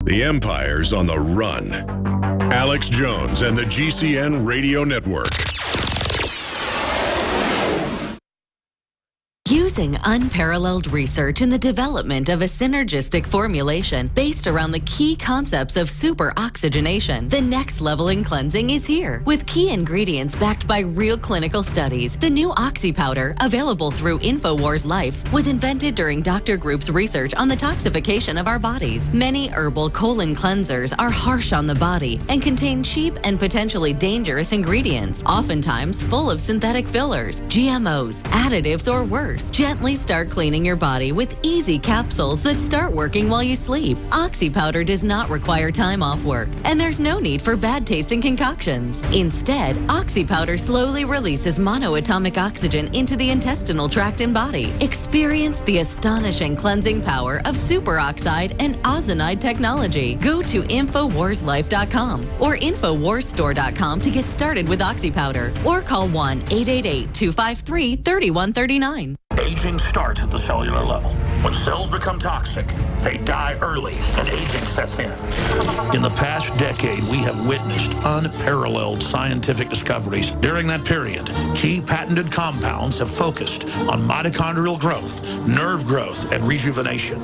The Empire's on the run. Alex Jones and the GCN Radio Network. Using unparalleled research in the development of a synergistic formulation based around the key concepts of superoxygenation, the next level in cleansing is here. With key ingredients backed by real clinical studies, the new Oxy Powder, available through InfoWars Life, was invented during Dr. Group's research on the toxification of our bodies. Many herbal colon cleansers are harsh on the body and contain cheap and potentially dangerous ingredients, oftentimes full of synthetic fillers, GMOs, additives, or worse. Gently start cleaning your body with easy capsules that start working while you sleep. Oxy Powder does not require time off work, and there's no need for bad tasting concoctions. Instead, Oxy Powder slowly releases monoatomic oxygen into the intestinal tract and body. Experience the astonishing cleansing power of superoxide and ozonide technology. Go to InfoWarsLife.com or InfoWarsStore.com to get started with Oxy Powder, or call 1-888-253-3139. Aging starts at the cellular level. When cells become toxic, they die early and aging sets in. In the past decade, we have witnessed unparalleled scientific discoveries. During that period, key patented compounds have focused on mitochondrial growth, nerve growth, and rejuvenation.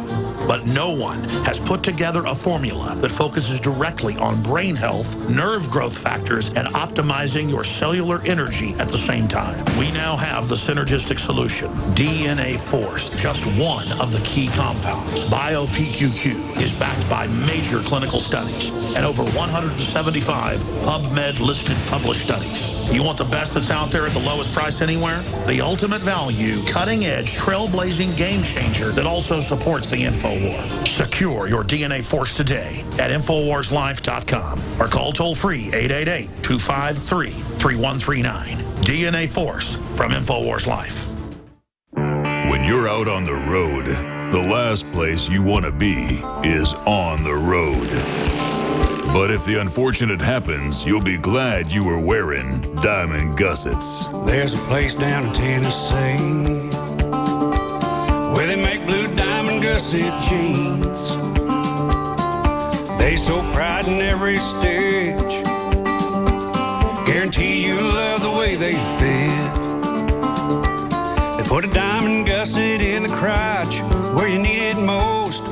But no one has put together a formula that focuses directly on brain health, nerve growth factors, and optimizing your cellular energy at the same time. We now have the synergistic solution, DNA Force, just one of the key compounds. BioPQQ is backed by major clinical studies and over 175 PubMed-listed published studies. You want the best that's out there at the lowest price anywhere? The ultimate value, cutting-edge, trailblazing game changer that also supports the InfoWar. Secure your DNA Force today at InfoWarsLife.com or call toll-free 888-253-3139. DNA Force from InfoWars Life. When you're out on the road, the last place you want to be is on the road. But if the unfortunate happens, you'll be glad you were wearing diamond gussets. There's a place down in Tennessee where they make blue diamond gusset jeans. They so pride in every stitch, guarantee you love the way they fit. They put a diamond gusset in the crotch where you need it most.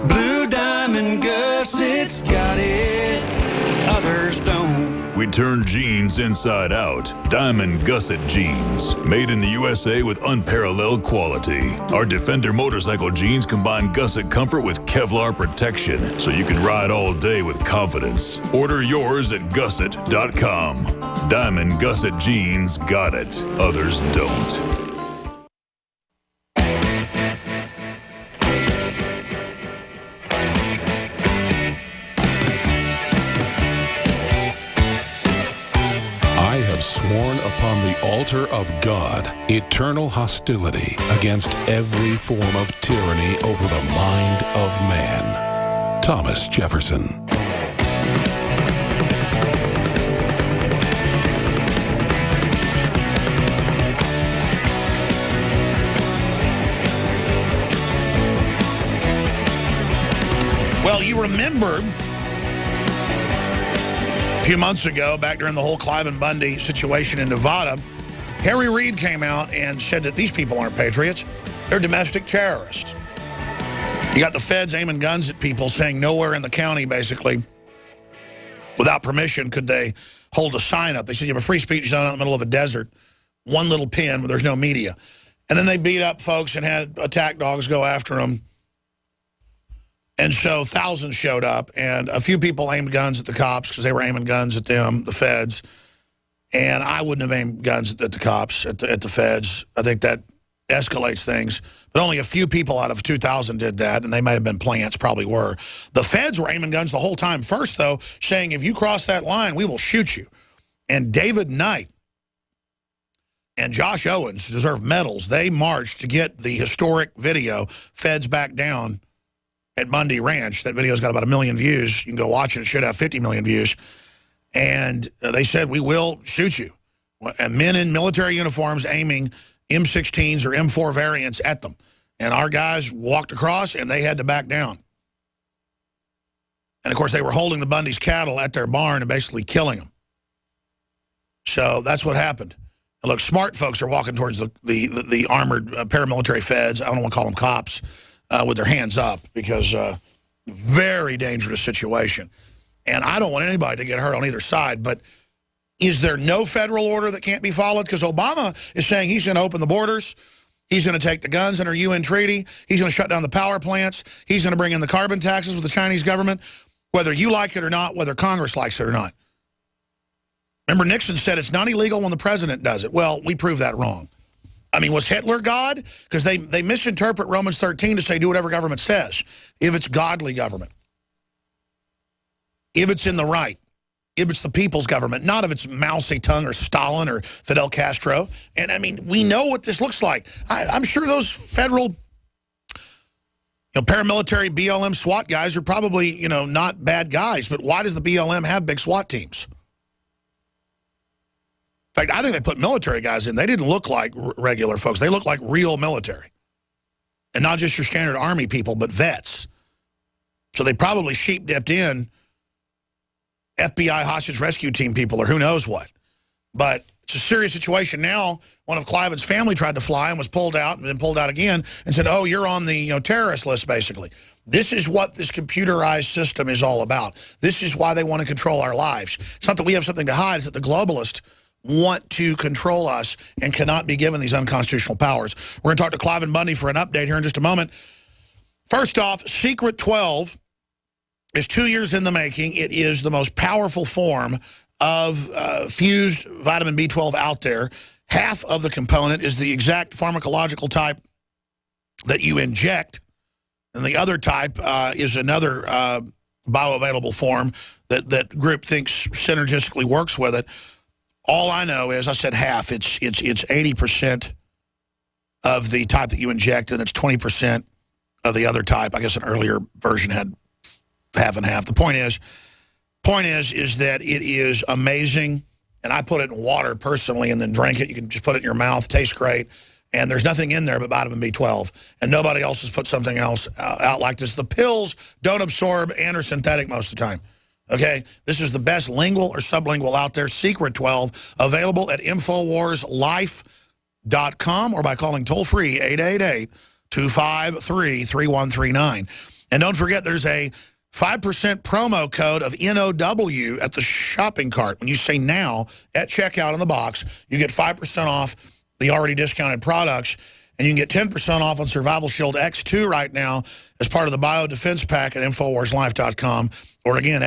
Blue diamond gussets got it, others don't. We turn jeans inside out. Diamond Gusset Jeans. Made in the USA with unparalleled quality. Our Defender motorcycle jeans combine gusset comfort with Kevlar protection, so you can ride all day with confidence. Order yours at gusset.com. Diamond Gusset Jeans got it. Others don't. Sworn upon the altar of God, eternal hostility against every form of tyranny over the mind of man. Thomas Jefferson. Well, you remember a few months ago, back during the whole Cliven Bundy situation in Nevada, Harry Reid came out and said that these people aren't patriots. They're domestic terrorists. You got the feds aiming guns at people, saying nowhere in the county, basically, without permission, could they hold a sign up. They said you have a free speech zone out in the middle of a desert, one little pin where there's no media. And then they beat up folks and had attack dogs go after them. And so thousands showed up, and a few people aimed guns at the cops because they were aiming guns at them, the feds. And I wouldn't have aimed guns at the cops, at the feds. I think that escalates things. But only a few people out of 2,000 did that, and they may have been plants, probably were. The feds were aiming guns the whole time. First, though, saying, if you cross that line, we will shoot you. And David Knight and Josh Owens deserve medals. They marched to get the historic video, Feds Back Down, at Bundy Ranch. That video's got about 1 million views. You can go watch it. It should have 50 million views. And they said, we will shoot you. And men in military uniforms aiming M16s or M4 variants at them. And our guys walked across, and they had to back down. And, of course, they were holding the Bundy's cattle at their barn and basically killing them. So that's what happened. And look, smart folks are walking towards the armored paramilitary feds. I don't want to call them cops, with their hands up, because very dangerous situation. And I don't want anybody to get hurt on either side. But is there no federal order that can't be followed? Because Obama is saying he's going to open the borders. He's going to take the guns under UN treaty. He's going to shut down the power plants. He's going to bring in the carbon taxes with the Chinese government, whether you like it or not, whether Congress likes it or not. Remember, Nixon said it's not illegal when the president does it. Well, we proved that wrong. I mean, was Hitler God? Because they misinterpret Romans 13 to say do whatever government says, if it's godly government. If it's in the right. If it's the people's government, not if it's Mao Zedong or Stalin or Fidel Castro. And, I mean, we know what this looks like. I'm sure those federal paramilitary BLM SWAT guys are probably, not bad guys. But why does the BLM have big SWAT teams? In fact, I think they put military guys in. They didn't look like regular folks. They look like real military. And not just your standard Army people, but vets. So they probably sheep-dipped in FBI hostage rescue team people or who knows what. But it's a serious situation now. One of Cliven's family tried to fly and was pulled out and then pulled out again and said, oh, you're on the terrorist list, basically. This is what this computerized system is all about. This is why they want to control our lives. It's not that we have something to hide. It's that the globalists want to control us and cannot be given these unconstitutional powers. We're going to talk to Cliven Bundy for an update here in just a moment. First off, Secret 12 is 2 years in the making. It is the most powerful form of fused vitamin B12 out there. Half of the component is the exact pharmacological type that you inject, and the other type is another bioavailable form that group thinks synergistically works with it. All I know is, I said half, it's 80% of the type that you inject, and it's 20% of the other type. I guess an earlier version had half and half. The point is that it is amazing, and I put it in water personally and then drink it. You can just put it in your mouth. Tastes great. And there's nothing in there but vitamin B12. And nobody else has put something else out like this. The pills don't absorb and are synthetic most of the time. Okay? This is the best lingual or sublingual out there. Secret 12, available at InfoWarsLife.com or by calling toll-free 888-253-3139. And don't forget, there's a 5% promo code of NOW at the shopping cart. When you say now at checkout in the box, you get 5% off the already discounted products, and you can get 10% off on Survival Shield X2 right now as part of the Biodefense Pack at InfoWarsLife.com, or again,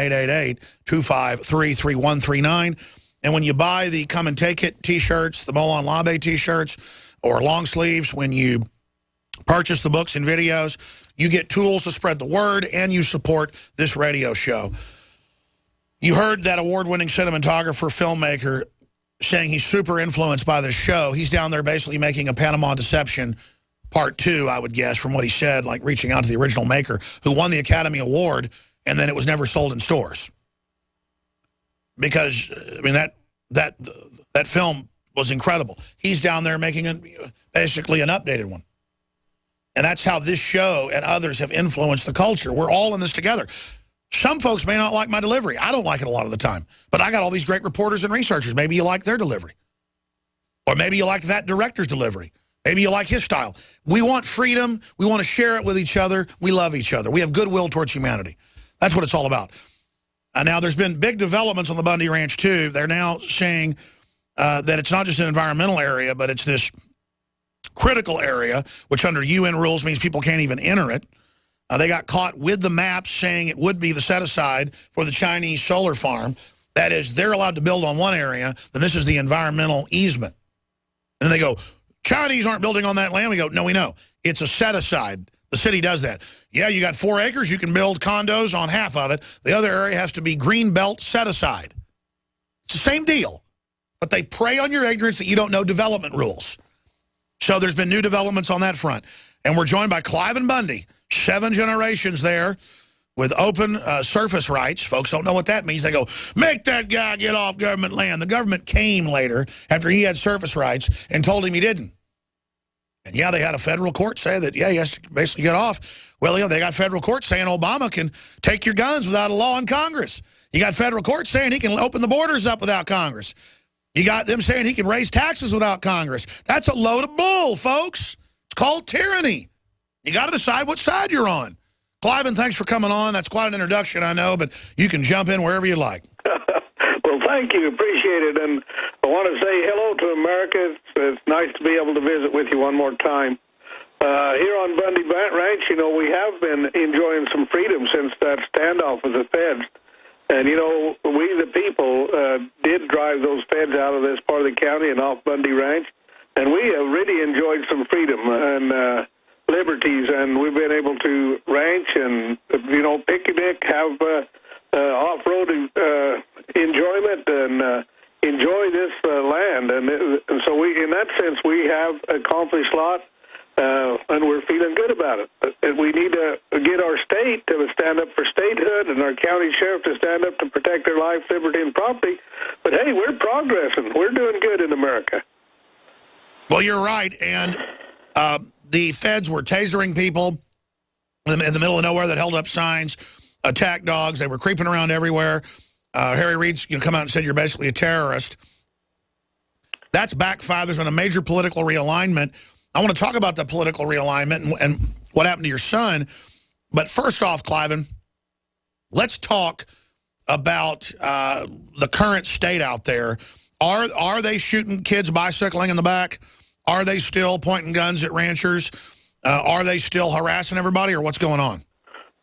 888-253-3139. And when you buy the Come and Take It T-shirts, the Molon Labe T-shirts, or long sleeves, when you purchase the books and videos, you get tools to spread the word, and you support this radio show. You heard that award-winning cinematographer, filmmaker, saying he's super influenced by this show. He's down there basically making a Panama Deception Part 2, I would guess, from what he said, like reaching out to the original maker, who won the Academy Award, and then it was never sold in stores. Because, I mean, that film was incredible. He's down there making basically an updated one. And that's how this show and others have influenced the culture. We're all in this together. Some folks may not like my delivery. I don't like it a lot of the time. But I got all these great reporters and researchers. Maybe you like their delivery. Or maybe you like that director's delivery. Maybe you like his style. We want freedom. We want to share it with each other. We love each other. We have goodwill towards humanity. That's what it's all about. Now, there's been big developments on the Bundy Ranch, too. They're now saying that it's not just an environmental area, but it's this critical area, which under UN rules means people can't even enter it. They got caught with the maps saying it would be the set-aside for the Chinese solar farm. That is, they're allowed to build on one area, then this is the environmental easement. And they go, Chinese aren't building on that land. We go, no, we know. It's a set-aside. The city does that. Yeah, you got 4 acres. You can build condos on half of it. The other area has to be green belt set-aside. It's the same deal. But they prey on your ignorance that you don't know development rules. So there's been new developments on that front. And we're joined by Cliven Bundy. 7 generations there with open surface rights. Folks don't know what that means. They go, make that guy get off government land. The government came later after he had surface rights and told him he didn't. And yeah, they had a federal court say that, yeah, he has to basically get off. Well, you know, they got federal courts saying Obama can take your guns without a law in Congress. You got federal courts saying he can open the borders up without Congress. You got them saying he can raise taxes without Congress. That's a load of bull, folks. It's called tyranny. You got to decide what side you're on. Cliven, thanks for coming on. That's quite an introduction, I know, but you can jump in wherever you like. Well, thank you. Appreciate it. And I want to say hello to America. It's nice to be able to visit with you one more time. Here on Bundy Ranch, you know, we have been enjoying some freedom since that standoff with the feds. And, you know, we, the people, did drive those feds out of this part of the county and off Bundy Ranch. And we have really enjoyed some freedom and liberties. And we've been able to ranch and, you know, picnic, have off-road enjoyment and enjoy this land. And so we, in that sense, we have accomplished a lot. And we're feeling good about it. And we need to get our state to stand up for statehood and our county sheriff to stand up to protect their life, liberty, and property. But, hey, we're progressing. We're doing good in America. Well, you're right. And the feds were tasering people in the middle of nowhere that held up signs, attack dogs. They were creeping around everywhere. Harry Reid's come out and said you're basically a terrorist. That's backfired. There's been a major political realignment. I want to talk about the political realignment and what happened to your son. But first off, Cliven, let's talk about the current state out there. Are they shooting kids bicycling in the back? Are they still pointing guns at ranchers? Are they still harassing everybody, or what's going on?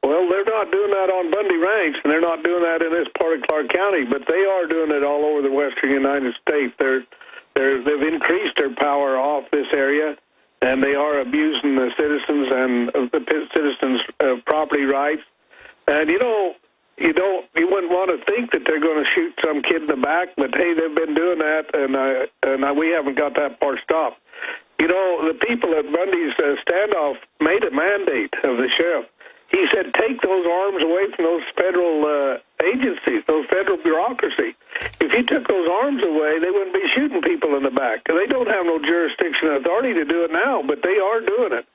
Well, they're not doing that on Bundy Ranch, and they're not doing that in this part of Clark County, but they are doing it all over the western United States. They've increased their power off this area. And they are abusing the citizens and the citizens' property rights. And you wouldn't want to think that they're going to shoot some kid in the back, but hey, they've been doing that, and we haven't got that part stopped. You know, the people at Bundy's standoff made a mandate of the sheriff. He said, take those arms away from those federal agencies, those federal bureaucracy. If you took those arms away, they wouldn't be shooting people in the back. They don't have no jurisdiction or authority to do it now, but they are doing it.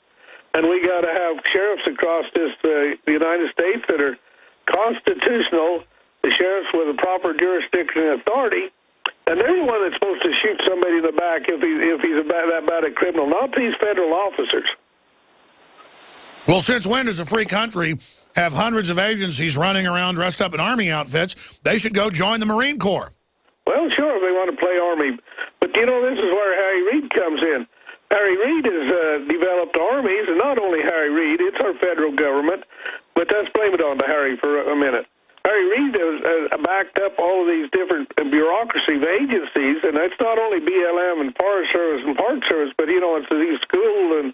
And we got to have sheriffs across the United States that are constitutional, the sheriffs with the proper jurisdiction and authority, and they're the one that's supposed to shoot somebody in the back if he's that bad a criminal, not these federal officers. Well, since when does a free country have hundreds of agencies running around dressed up in Army outfits? They should go join the Marine Corps. Well, sure, if they want to play Army. But, you know, this is where Harry Reid comes in. Harry Reid has developed armies, and not only Harry Reid, it's our federal government. But let's blame it on to Harry for a minute. Harry Reid has backed up all of these different bureaucracy of agencies, and it's not only BLM and Forest Service and Park Service, but, you know, it's the school and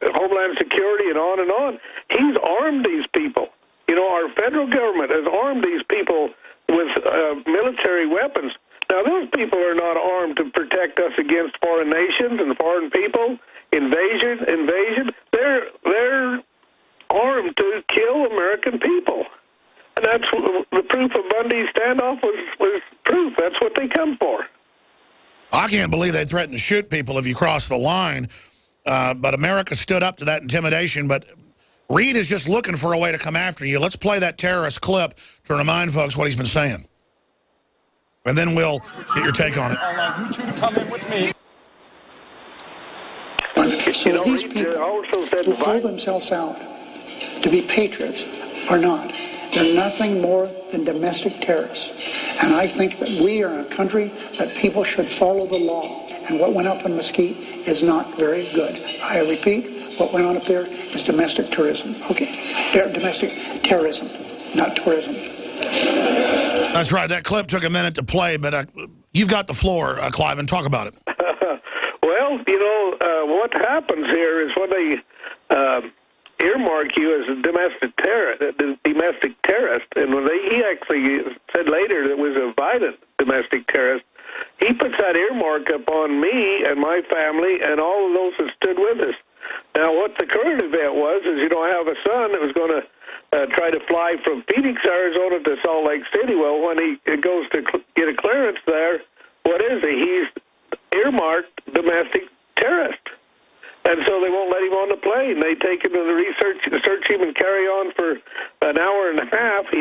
Homeland Security and on and on. He's armed these people. You know, our federal government has armed these people with military weapons. Now, those people are not armed to protect us against foreign nations and foreign people, invasion. They're armed to kill American people. And that's the proof of Bundy's standoff was proof. That's what they come for. I can't believe they threatened to shoot people if you cross the line. But America stood up to that intimidation. But Reid is just looking for a way to come after you. Let's play that terrorist clip to remind folks what he's been saying. And then we'll get your take on it. I'd like you two to come in with me. So these people also said who hold themselves out to be patriots are not. They're nothing more than domestic terrorists. And I think that we are a country that people should follow the law. And what went up in Mesquite is not very good. I repeat, what went on up there is domestic tourism. Okay, domestic terrorism, not tourism. That's right. That clip took a minute to play, but you've got the floor, Cliven. Talk about it. Well, you know, what happens here is when they earmark you as a domestic terrorist, and when he actually said later that it was a violent domestic terrorist, he puts that earmark up on me and my family and all of those that stood with us. Now, what the current event was is, you know, I have a son that was going to try to fly from Phoenix, Arizona to Salt Lake City. Well, when he goes to get a clearance there, what is he? He's earmarked domestic terrorist. And so they won't let him on the plane. They take him to the research, search him, and carry on for an hour and a half. He